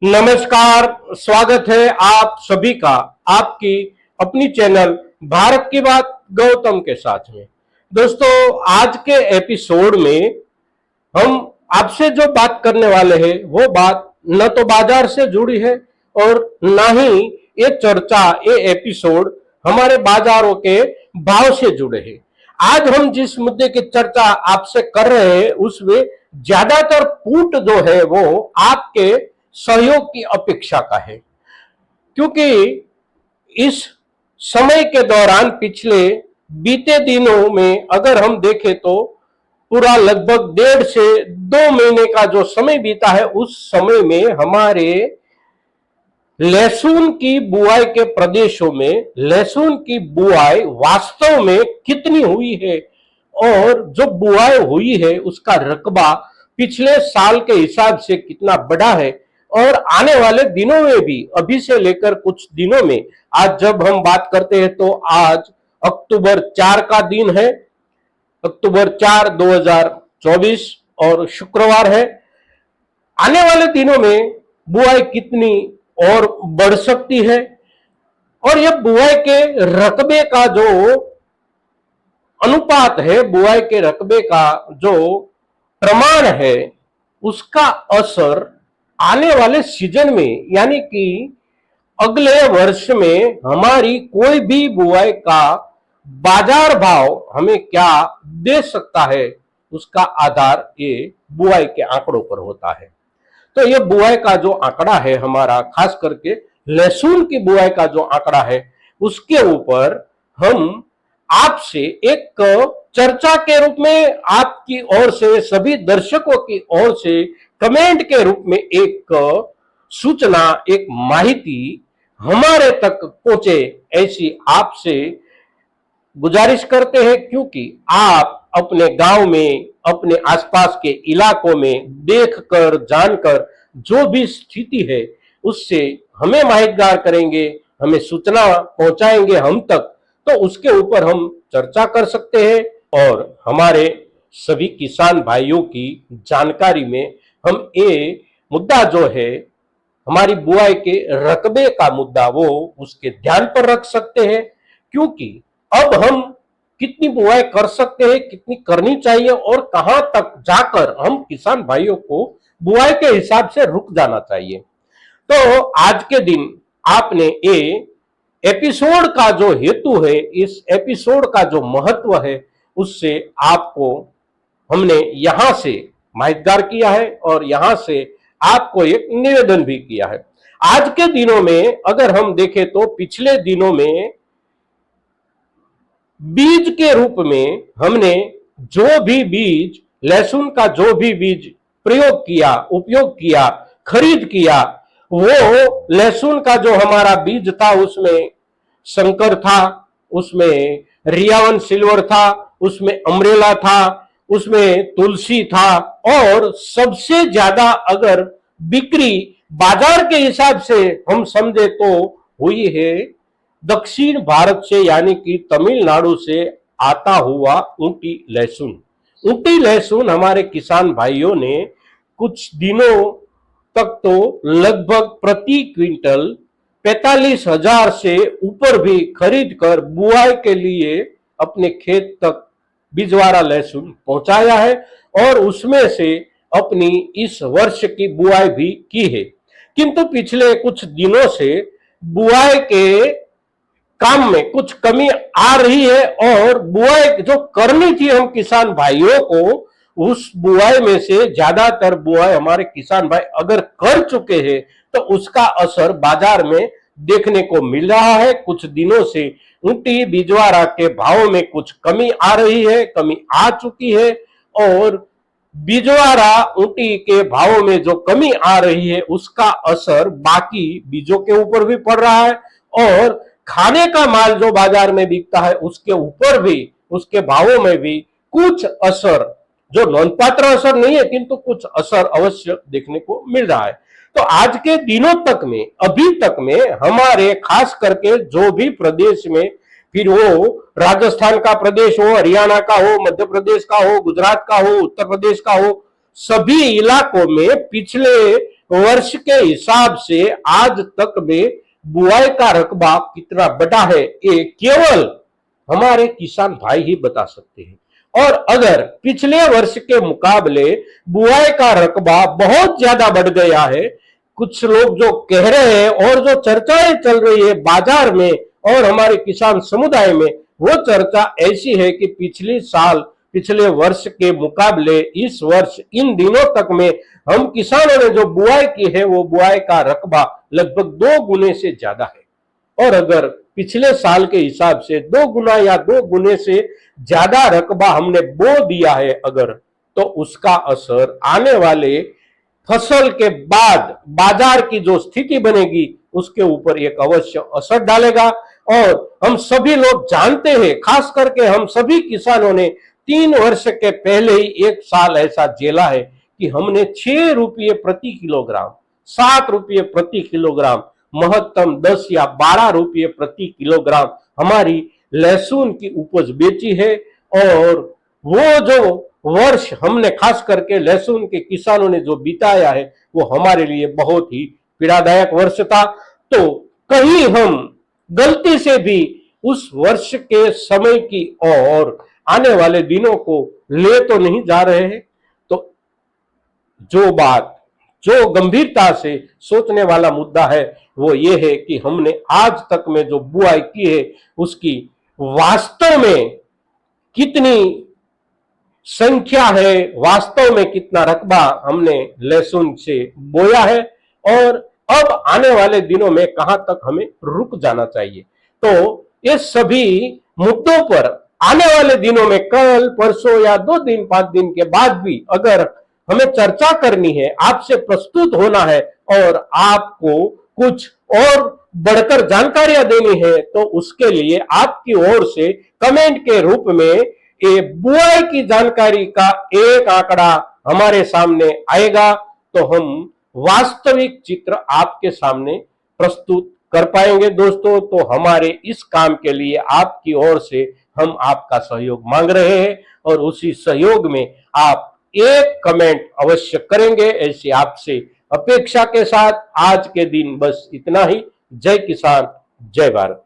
नमस्कार। स्वागत है आप सभी का आपकी अपनी चैनल भारत की बात गौतम के साथ में। दोस्तों, आज के एपिसोड में हम आपसे जो बात करने वाले हैं वो बात न तो बाजार से जुड़ी है और ना ही ये एपिसोड हमारे बाजारों के भाव से जुड़े हैं। आज हम जिस मुद्दे की चर्चा आपसे कर रहे हैं उसमें ज्यादातर पुट जो है वो आपके सहयोग की अपेक्षा का है, क्योंकि इस समय के दौरान पिछले बीते दिनों में अगर हम देखें तो पूरा लगभग 1.5 से 2 महीने का जो समय बीता है उस समय में हमारे लहसुन की बुआई के प्रदेशों में लहसुन की बुआई वास्तव में कितनी हुई है और जो बुआई हुई है उसका रकबा पिछले साल के हिसाब से कितना बड़ा है और आने वाले दिनों में भी अभी से लेकर कुछ दिनों में, आज जब हम बात करते हैं तो आज अक्टूबर 4 का दिन है, अक्टूबर 4 2024 और शुक्रवार है। आने वाले दिनों में बुआई कितनी और बढ़ सकती है और यह बुआई के रकबे का जो अनुपात है, बुआई के रकबे का जो प्रमाण है, उसका असर आने वाले सीजन में यानी कि अगले वर्ष में हमारी कोई भी बुआई का बाजार भाव हमें क्या दे सकता है, उसका आधार ये बुआई के आंकड़ों पर होता है। तो ये बुआई का जो आंकड़ा है हमारा, खास करके लहसुन की बुआई का जो आंकड़ा है, उसके ऊपर हम आपसे एक चर्चा के रूप में, आपकी ओर से, सभी दर्शकों की ओर से कमेंट के रूप में एक सूचना, एक माहिती हमारे तक पहुंचे, ऐसी आपसे गुजारिश करते हैं, क्योंकि आप अपने गांव में, अपने आसपास के इलाकों में देखकर, जानकर जो भी स्थिति है उससे हमें माहितगार करेंगे, हमें सूचना पहुंचाएंगे हम तक, तो उसके ऊपर हम चर्चा कर सकते हैं और हमारे सभी किसान भाइयों की जानकारी में हम ये मुद्दा जो है, हमारी बुआई के रकबे का मुद्दा, वो उसके ध्यान पर रख सकते हैं। क्योंकि अब हम कितनी बुआई कर सकते हैं, कितनी करनी चाहिए और कहां तक जाकर हम किसान भाइयों को बुआई के हिसाब से रुक जाना चाहिए। तो आज के दिन आपने ये एपिसोड का जो हेतु है, इस एपिसोड का जो महत्व है, उससे आपको हमने यहां से माहितगार किया है और यहां से आपको एक निवेदन भी किया है। आज के दिनों में अगर हम देखें तो पिछले दिनों में बीज के रूप में हमने जो भी बीज, लहसुन का जो भी बीज प्रयोग किया, उपयोग किया, खरीद किया, वो लहसुन का जो हमारा बीज था उसमें शंकर था, उसमें रियावन सिल्वर था, उसमें अमरेला था, उसमें तुलसी था और सबसे ज्यादा अगर बिक्री बाजार के हिसाब से हम समझे तो हुई है दक्षिण भारत से, यानी कि तमिलनाडु से आता हुआ ऊटी लहसुन। ऊटी लहसुन हमारे किसान भाइयों ने कुछ दिनों तक तो लगभग प्रति क्विंटल 45,000 से ऊपर भी खरीद कर बुआई के लिए अपने खेत तक बिजवारा लहसुन पहुंचाया है और उसमें से अपनी इस वर्ष की बुआई भी की है। किंतु पिछले कुछ दिनों से बुआई के काम में कुछ कमी आ रही है और बुआई जो करनी थी हम किसान भाइयों को, उस बुआई में से ज्यादातर बुआई हमारे किसान भाई अगर कर चुके हैं तो उसका असर बाजार में देखने को मिल रहा है। कुछ दिनों से ऊटी बिजवारा के भाव में कुछ कमी आ रही है, कमी आ चुकी है और बिजवारा ऊटी के भाव में जो कमी आ रही है उसका असर बाकी बीजों के ऊपर भी पड़ रहा है और खाने का माल जो बाजार में बिकता है उसके ऊपर भी, उसके भावों में भी कुछ असर, जो नोंदपात्र असर नहीं है किंतु कुछ असर अवश्य देखने को मिल रहा है। तो आज के दिनों तक में, अभी तक में हमारे खास करके जो भी प्रदेश में, फिर वो राजस्थान का प्रदेश हो, हरियाणा का हो, मध्य प्रदेश का हो, गुजरात का हो, उत्तर प्रदेश का हो, सभी इलाकों में पिछले वर्ष के हिसाब से आज तक में बुआई का रकबा कितना बढ़ा है, ये केवल हमारे किसान भाई ही बता सकते हैं। और अगर पिछले वर्ष के मुकाबले बुआई का रकबा बहुत ज्यादा बढ़ गया है, कुछ लोग जो कह रहे हैं और जो चर्चाएं चल रही है बाजार में और हमारे किसान समुदाय में, वो चर्चा ऐसी है कि पिछले वर्ष के मुकाबले इस वर्ष इन दिनों तक में हम किसानों ने जो बुआई की है वो बुआई का रकबा लगभग 2 गुने से ज्यादा है। और अगर पिछले साल के हिसाब से 2 गुना या 2 गुने से ज्यादा रकबा हमने बो दिया है अगर, तो उसका असर आने वाले फसल के बाद बाजार की जो स्थिति बनेगी उसके ऊपर एक अवश्य असर डालेगा। और हम सभी लोग जानते हैं, खास करके हम सभी किसानों ने 3 वर्ष के पहले ही एक साल ऐसा झेला है कि हमने 6 रुपये प्रति किलोग्राम, 7 रुपये प्रति किलोग्राम, महत्तम 10 या 12 रुपये प्रति किलोग्राम हमारी लहसुन की उपज बेची है। और वो जो वर्ष हमने खास करके लहसुन के किसानों ने जो बिताया है वो हमारे लिए बहुत ही पीड़ादायक वर्ष था। तो कहीं हम गलती से भी उस वर्ष के समय की और आने वाले दिनों को ले तो नहीं जा रहे हैं। तो जो गंभीरता से सोचने वाला मुद्दा है वो ये है कि हमने आज तक में जो बुआई की है उसकी वास्तव में कितनी संख्या है, वास्तव में कितना रकबा हमने लहसुन से बोया है, और अब आने वाले दिनों में कहां तक हमें रुक जाना चाहिए। तो ये सभी मुद्दों पर आने वाले दिनों में, कल परसों या 2 दिन 5 दिन के बाद भी अगर हमें चर्चा करनी है, आपसे प्रस्तुत होना है और आपको कुछ और बढ़कर जानकारियां देनी है, तो उसके लिए आपकी ओर से कमेंट के रूप में ये बुआई की जानकारी का एक आंकड़ा हमारे सामने आएगा, तो हम वास्तविक चित्र आपके सामने प्रस्तुत कर पाएंगे दोस्तों। तो हमारे इस काम के लिए आपकी ओर से हम आपका सहयोग मांग रहे हैं और उसी सहयोग में आप एक कमेंट अवश्य करेंगे, ऐसी आपसे अपेक्षा के साथ आज के दिन बस इतना ही। जय किसान, जय भारत।